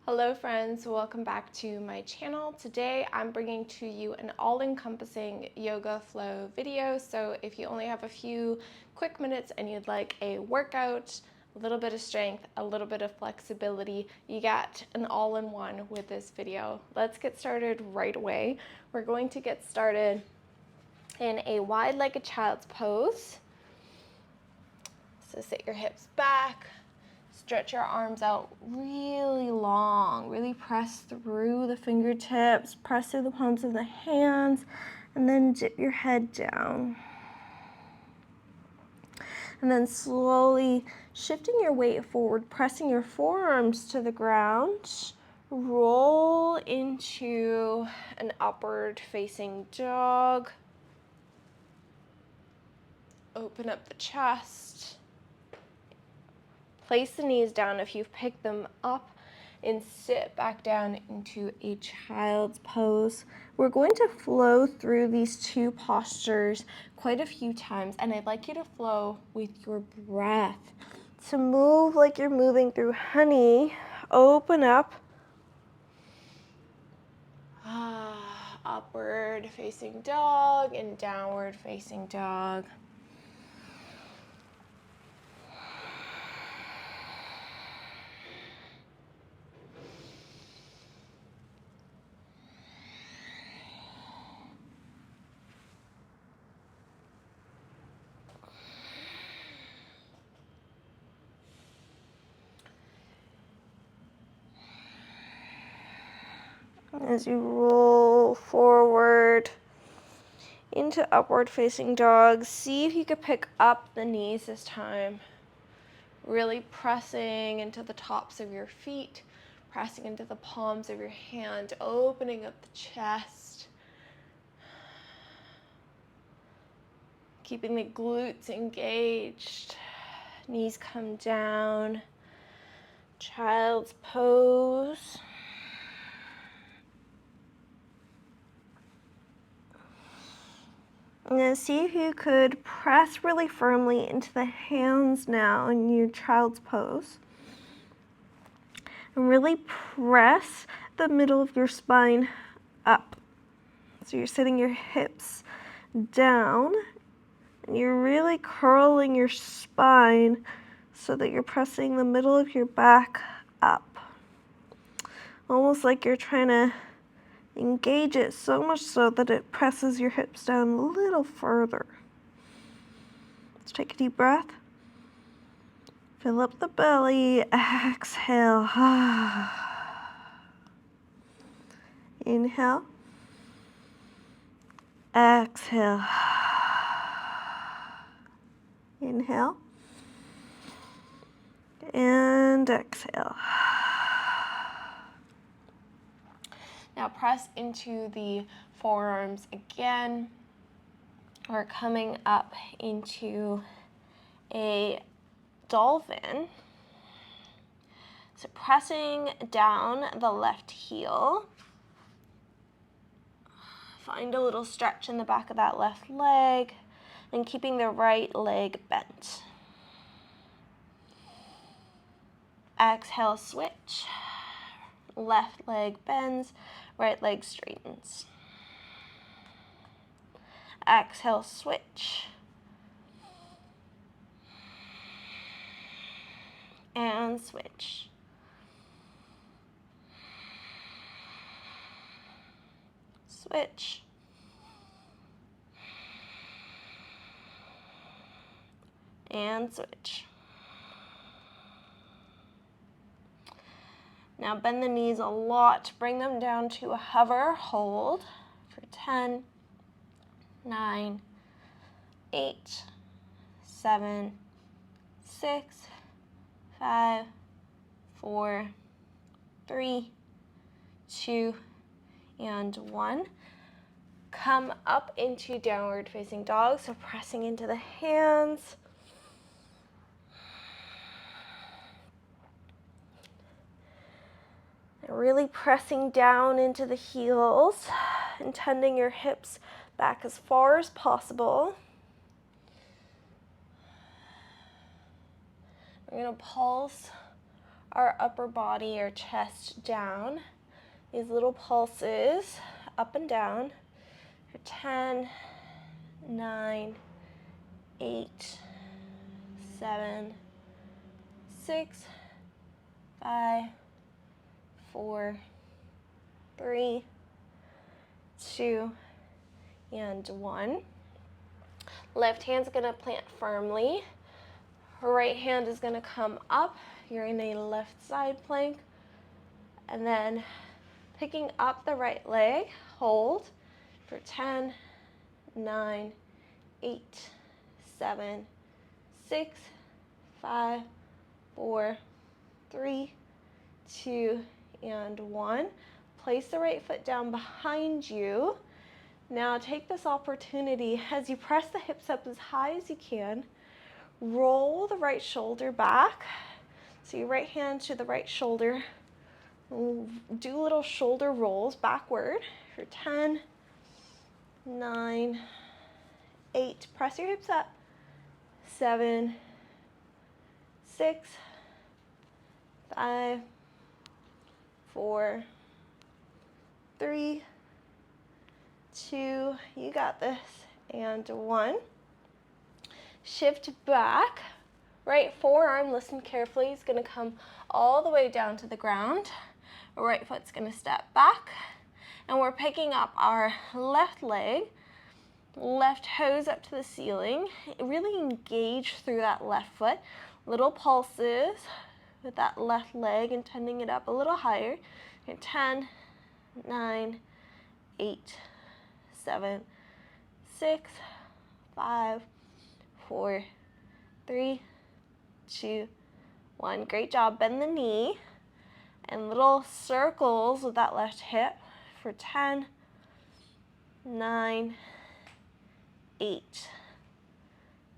Hello friends, welcome back to my channel. Today I'm bringing to you an all-encompassing yoga flow video. So if you only have a few quick minutes and you'd like a workout, a little bit of strength, a little bit of flexibility, you got an all-in-one with this video. Let's get started right away. We're going to get started in a wide-legged child's pose. So sit your hips back. Stretch your arms out really long, really press through the fingertips, press through the palms of the hands, and then dip your head down. And then slowly shifting your weight forward, pressing your forearms to the ground, roll into an upward facing dog. Open up the chest. Place the knees down if you've picked them up and sit back down into a child's pose. We're going to flow through these two postures quite a few times, and I'd like you to flow with your breath. So move like you're moving through honey. Open up. Upward facing dog and downward facing dog. As you roll forward into upward facing dog, see if you could pick up the knees this time. Really pressing into the tops of your feet, pressing into the palms of your hand, opening up the chest. Keeping the glutes engaged. Knees come down. Child's pose. And then see if you could press really firmly into the hands now in your child's pose. And really press the middle of your spine up. So you're sitting your hips down and you're really curling your spine so that you're pressing the middle of your back up. Almost like you're trying to engage it so much so that it presses your hips down a little further. Let's take a deep breath. Fill up the belly. Exhale. Inhale. Exhale. Inhale. And exhale. Now press into the forearms again. We're coming up into a dolphin. So pressing down the left heel. Find a little stretch in the back of that left leg and keeping the right leg bent. Exhale, switch. Left leg bends, right leg straightens. Exhale, switch. And switch. Switch. And switch. Now bend the knees a lot. Bring them down to a hover hold for 10, 9, 8, 7, 6, 5, 4, 3, 2, and 1. Come up into downward facing dog, so pressing into the hands. Really pressing down into the heels and tending your hips back as far as possible. We're going to pulse our upper body, our chest down. These little pulses up and down for 10, 9, 8, 7, 6, 5, 4, 3, 2, and 1. Left hand's going to plant firmly. Right hand is going to come up. You're in a left side plank. And then picking up the right leg, hold for 10, 9, 8, 7, 6, 5, 4, 3, 2, and 1. Place the right foot down behind you. Now take this opportunity as you press the hips up as high as you can. Roll the right shoulder back. So your right hand to the right shoulder. Do little shoulder rolls backward for 10, 9, 8. Press your hips up. 7, 6, 5, 4, 3, 2, you got this, and 1. Shift back. Right forearm, listen carefully, is going to come all the way down to the ground. Right foot's going to step back. And we're picking up our left leg, left toes up to the ceiling. Really engage through that left foot. Little pulses with that left leg and tending it up a little higher. And 10, 9, 8, 7, 6, 5, 4, 3, 2, 1. Great job. Bend the knee and little circles with that left hip for 10, 9, 8,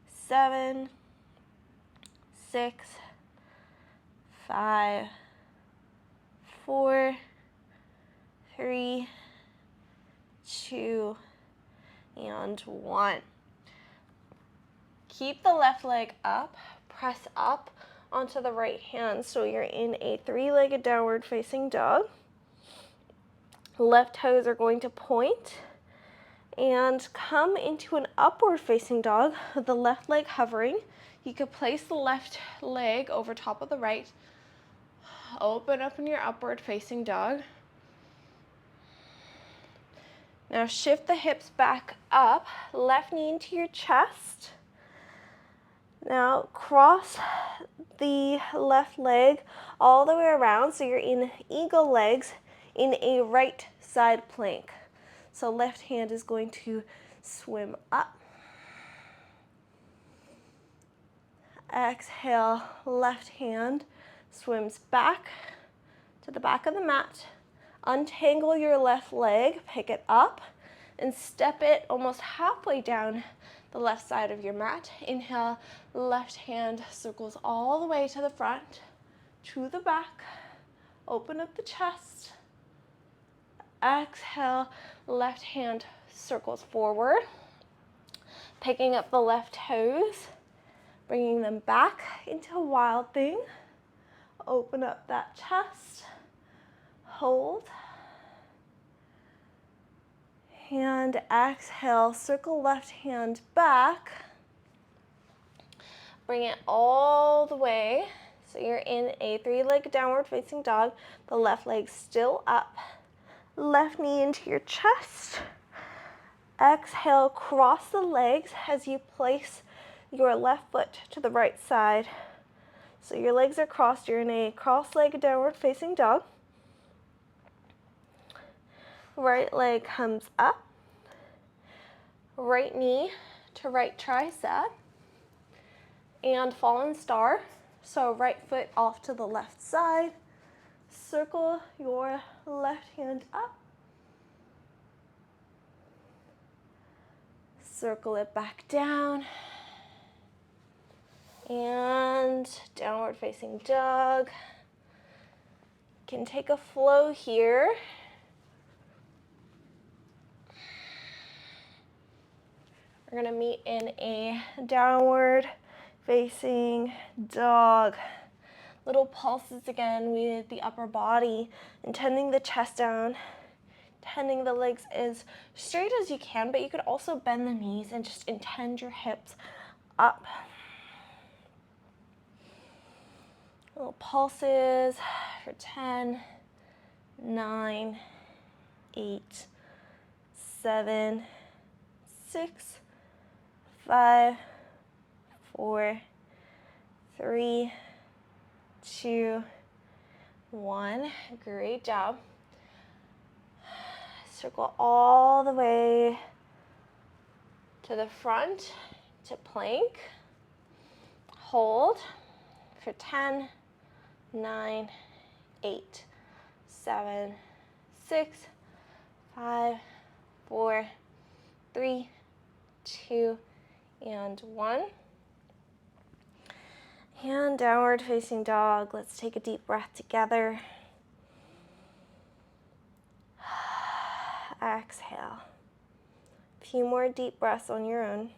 7, 6, 5, 4, 3, 2, and 1. Keep the left leg up, press up onto the right hand so you're in a three-legged downward facing dog. Left toes are going to point and come into an upward facing dog with the left leg hovering. You could place the left leg over top of the right. Open up in your upward facing dog. Now shift the hips back up, left knee into your chest. Now cross the left leg all the way around so you're in eagle legs in a right side plank. So left hand is going to swim up. Exhale, left hand swims back to the back of the mat. Untangle your left leg, pick it up, and step it almost halfway down the left side of your mat. Inhale, left hand circles all the way to the front, to the back. Open up the chest. Exhale, left hand circles forward. Picking up the left toes, bringing them back into a wild thing. Open up that chest. Hold. And exhale, circle left hand back. Bring it all the way. So you're in a three-legged downward facing dog. The left leg still up. Left knee into your chest. Exhale, cross the legs as you place your left foot to the right side. So your legs are crossed. You're in a cross-legged downward facing dog. Right leg comes up. Right knee to right tricep. And fallen star. So right foot off to the left side. Circle your left hand up. Circle it back down. And downward facing dog. Can take a flow here. We're going to meet in a downward facing dog. Little pulses again with the upper body, intending the chest down, tending the legs as straight as you can, but you could also bend the knees and just intend your hips up. Little pulses for 10, 9, 8, 7, 6, 5, 4, 3, 2, 1. Great job. Circle all the way to the front to plank. Hold for 10, 9, 8, 7, 6, 5, 4, 3, 2, and 1. And downward facing dog. Let's take a deep breath together. Exhale. A few more deep breaths on your own.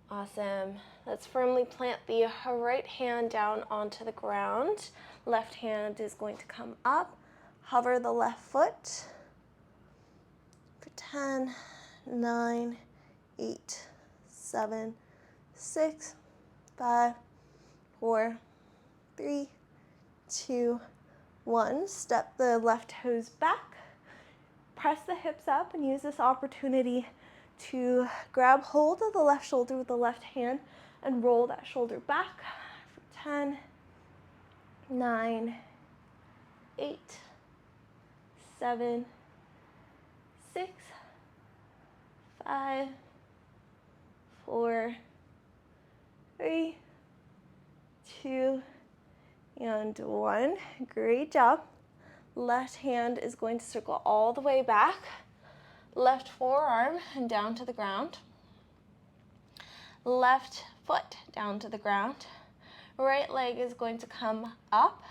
Awesome. Let's firmly plant the right hand down onto the ground. Left hand is going to come up. Hover the left foot for 10, 9, 8, 7, 6, 5, 4, 3, 2, 1. Step the left toes back. Press the hips up and use this opportunity to grab hold of the left shoulder with the left hand and roll that shoulder back for 10, 9, 8, 7, 6, 5, 4, 3, 2, and 1. Great job. Left hand is going to circle all the way back. Left forearm and down to the ground. Left foot down to the ground. Right leg is going to come up.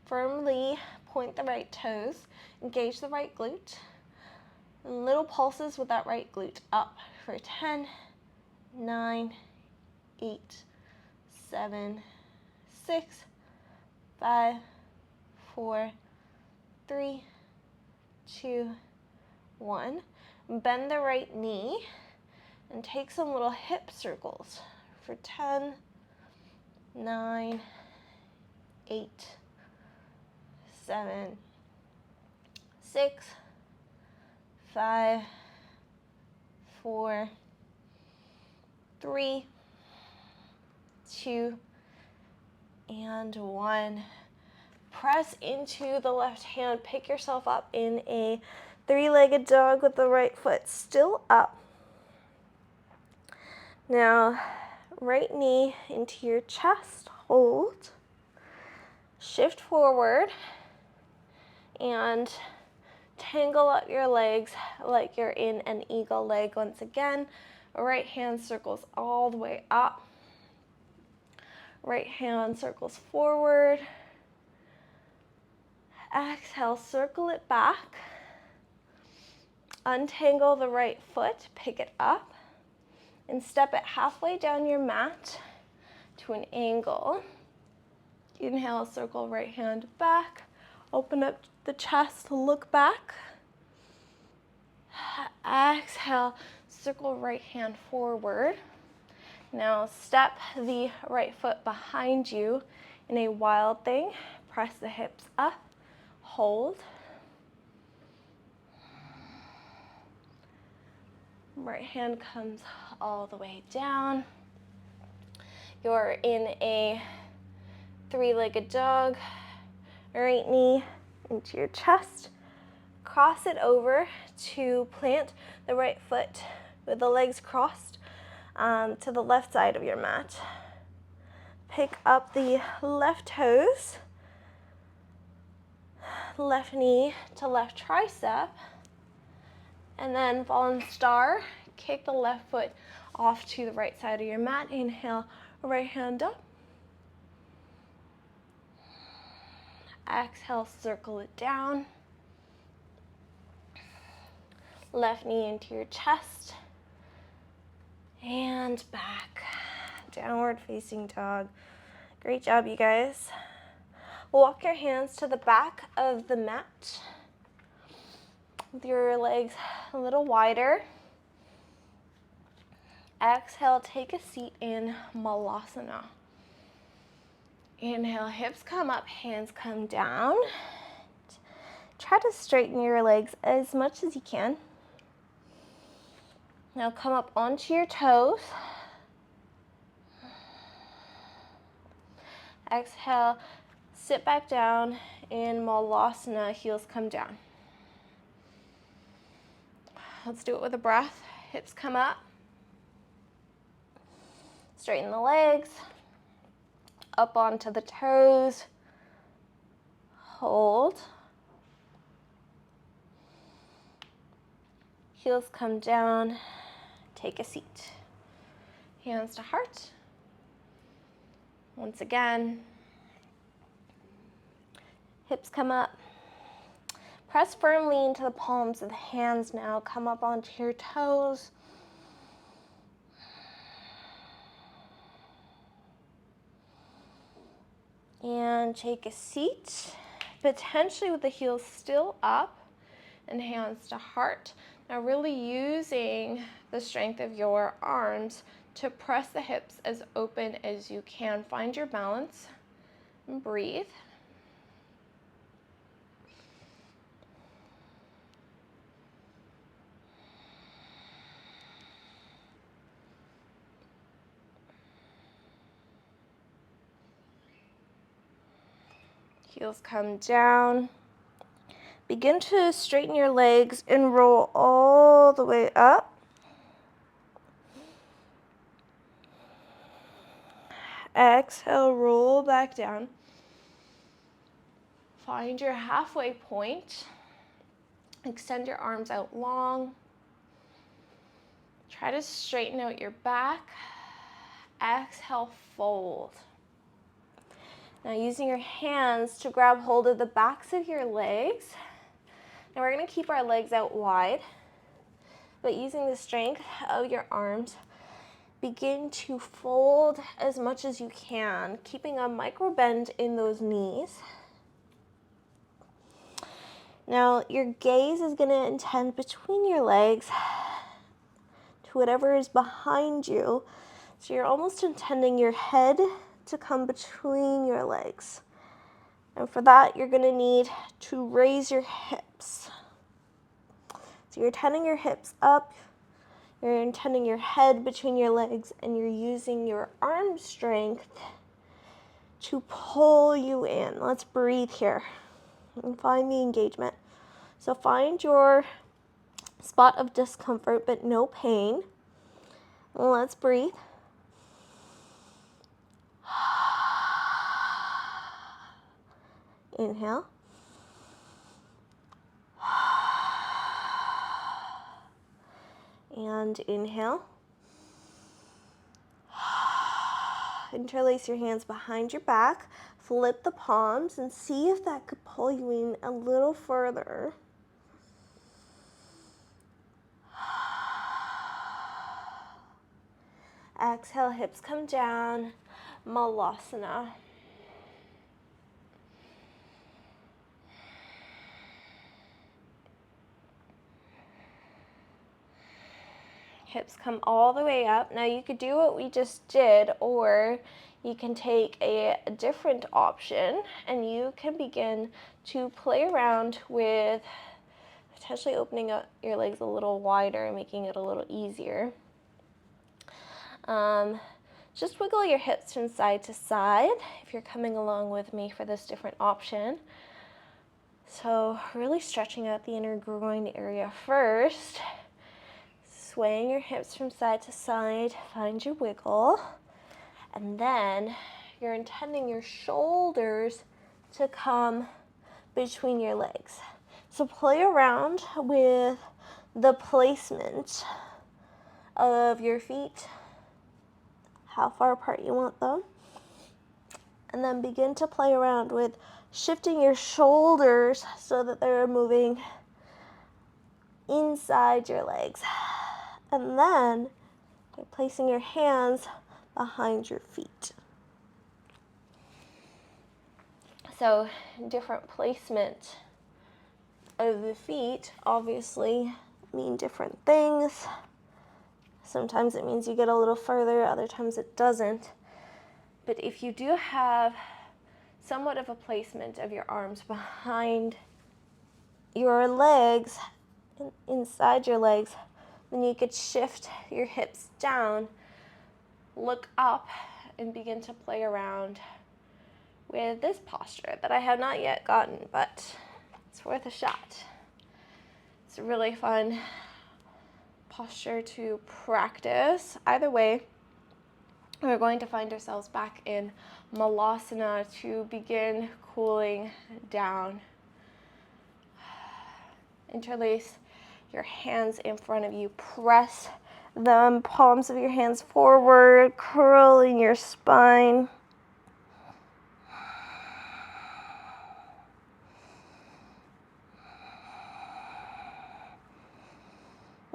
Firmly point the right toes. Engage the right glute. Little pulses with that right glute up for 10, 9, 8, 7, 6, 5, 4, 3, 2, 1. Bend the right knee and take some little hip circles for 10, 9, 8, 7, 6, 5, 4, 3, 2, and 1. Press into the left hand. Pick yourself up in a three-legged dog with the right foot still up. Now, right knee into your chest. Hold. Shift forward and tangle up your legs like you're in an eagle leg once again. Right hand circles all the way up. Right hand circles forward. Exhale, circle it back. Untangle the right foot, pick it up, and step it halfway down your mat to an angle. Inhale, circle right hand back. Open up the chest, look back. Exhale, circle right hand forward. Now step the right foot behind you in a wild thing. Press the hips up, hold. Right hand comes all the way down. You're in a three-legged dog. Right knee into your chest. Cross it over to plant the right foot with the legs crossed to the left side of your mat. Pick up the left toes. Left knee to left tricep. And then fallen star, kick the left foot off to the right side of your mat. Inhale, right hand up. Exhale, circle it down. Left knee into your chest. And back. Downward facing dog. Great job, you guys. Walk your hands to the back of the mat with your legs a little wider. Exhale, take a seat in Malasana. Inhale, hips come up, hands come down. Try to straighten your legs as much as you can. Now come up onto your toes. Exhale, sit back down in Malasana, heels come down. Let's do it with a breath. Hips come up. Straighten the legs. Up onto the toes. Hold. Heels come down. Take a seat. Hands to heart. Once again. Hips come up. Press firmly into the palms of the hands now. Come up onto your toes. And take a seat, potentially with the heels still up and hands to heart. Now really using the strength of your arms to press the hips as open as you can. Find your balance and breathe. Heels come down. Begin to straighten your legs and roll all the way up. Exhale, roll back down. Find your halfway point. Extend your arms out long. Try to straighten out your back. Exhale, fold. Now using your hands to grab hold of the backs of your legs. Now we're going to keep our legs out wide, but using the strength of your arms, begin to fold as much as you can, keeping a micro bend in those knees. Now your gaze is going to intend between your legs to whatever is behind you. So you're almost intending your head to come between your legs. And for that, you're going to need to raise your hips. So you're intending your hips up, you're intending your head between your legs, and you're using your arm strength to pull you in. Let's breathe here and find the engagement. So find your spot of discomfort but no pain. Let's breathe. Inhale. And inhale. Interlace your hands behind your back. Flip the palms and see if that could pull you in a little further. Exhale, hips come down. Malasana. Hips come all the way up. Now you could do what we just did, or you can take a different option and you can begin to play around with potentially opening up your legs a little wider and making it a little easier. Just wiggle your hips from side to side if you're coming along with me for this different option. So really stretching out the inner groin area first. Swaying your hips from side to side, find your wiggle. And then you're intending your shoulders to come between your legs. So play around with the placement of your feet, how far apart you want them. And then begin to play around with shifting your shoulders so that they're moving inside your legs. And then you're placing your hands behind your feet. So different placement of the feet obviously mean different things. Sometimes it means you get a little further, other times it doesn't. But if you do have somewhat of a placement of your arms behind your legs, inside your legs, then you could shift your hips down, look up, and begin to play around with this posture that I have not yet gotten, but it's worth a shot. It's a really fun posture to practice. Either way, we're going to find ourselves back in Malasana to begin cooling down. Interlace your hands in front of you. Press the palms of your hands forward, curling your spine.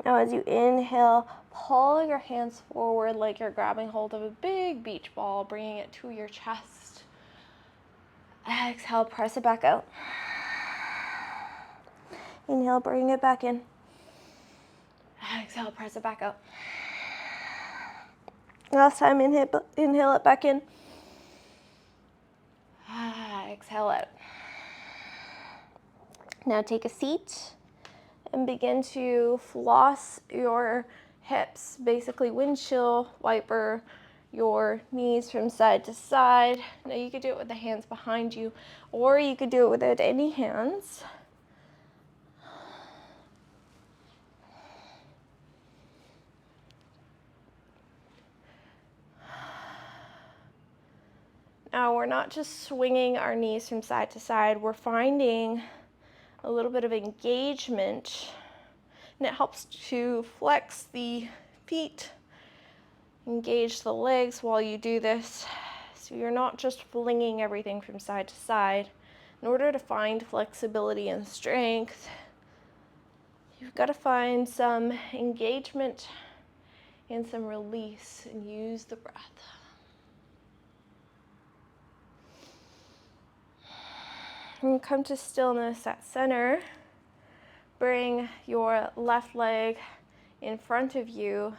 Now as you inhale, pull your hands forward like you're grabbing hold of a big beach ball, bringing it to your chest. Exhale, press it back out. Inhale, bring it back in. Exhale, press it back out. Last time, inhale it back in. Exhale out. Now take a seat and begin to floss your hips, basically windshield wiper your knees from side to side. Now you could do it with the hands behind you, or you could do it without any hands. Now we're not just swinging our knees from side to side, we're finding a little bit of engagement, and it helps to flex the feet, engage the legs while you do this. So you're not just flinging everything from side to side. In order to find flexibility and strength, you've got to find some engagement and some release, and use the breath. And come to stillness at center. Bring your left leg in front of you.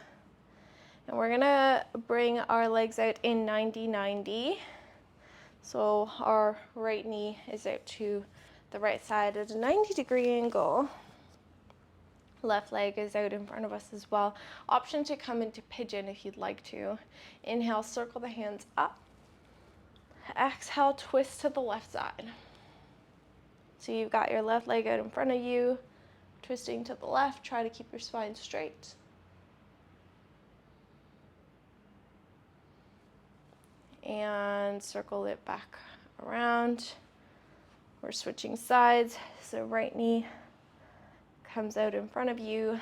And we're gonna bring our legs out in 90-90. So our right knee is out to the right side at a 90-degree angle. Left leg is out in front of us as well. Option to come into pigeon if you'd like to. Inhale, circle the hands up. Exhale, twist to the left side. So you've got your left leg out in front of you, twisting to the left. Try to keep your spine straight. And circle it back around. We're switching sides, so right knee comes out in front of you,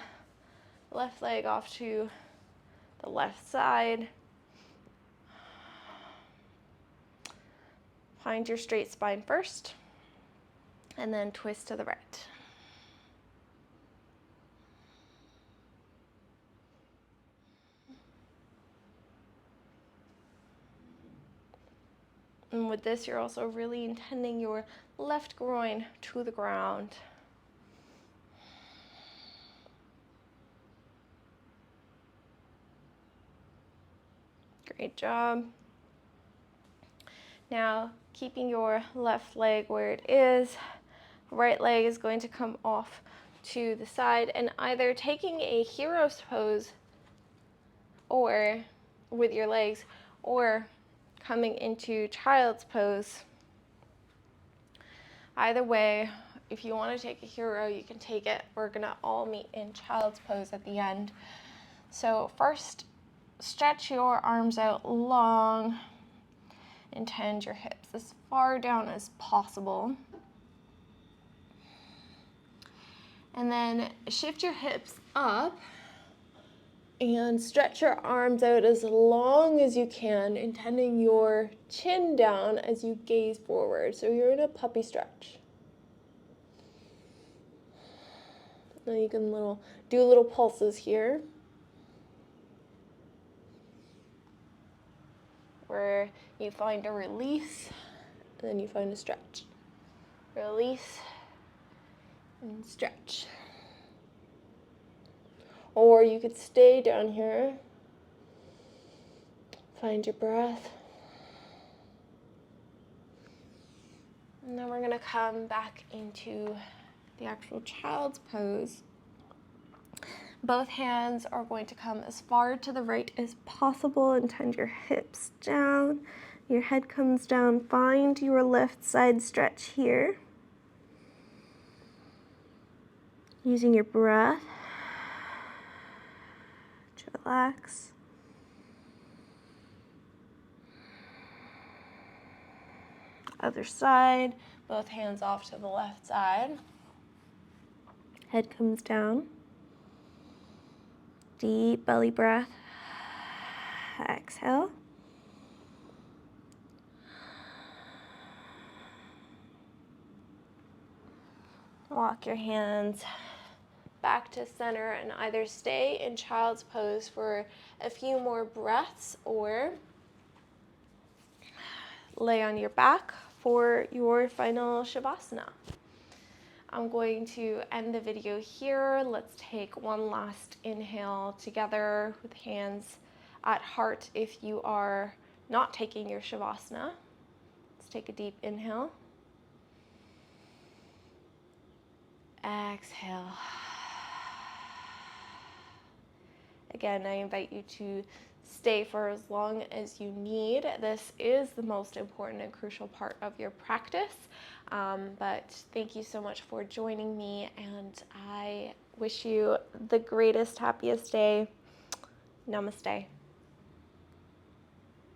left leg off to the left side. Find your straight spine first, and then twist to the right. And with this, you're also really intending your left groin to the ground. Great job. Now, keeping your left leg where it is, right leg is going to come off to the side, and either taking a hero's pose or with your legs, or coming into child's pose. Either way, if you want to take a hero, you can take it. We're gonna all meet in child's pose at the end. So first, stretch your arms out long and tend your hips as far down as possible. And then shift your hips up And stretch your arms out as long as you can, intending your chin down as you gaze forward. So you're in a puppy stretch. Now you can do little pulses here, where you find a release, and then you find a stretch. Release and stretch. Or you could stay down here, find your breath. And then we're gonna come back into the actual child's pose. Both hands are going to come as far to the right as possible and tend your hips down. Your head comes down. Find your left side stretch here. Using your breath to relax. Other side, both hands off to the left side. Head comes down. Deep belly breath. Exhale. Walk your hands back to center and either stay in child's pose for a few more breaths or lay on your back for your final shavasana. I'm going to end the video here. Let's take one last inhale together with hands at heart if you are not taking your shavasana. Let's take a deep inhale. Exhale. Again, I invite you to stay for as long as you need. This is the most important and crucial part of your practice. But thank you so much for joining me, and I wish you the greatest, happiest day. Namaste.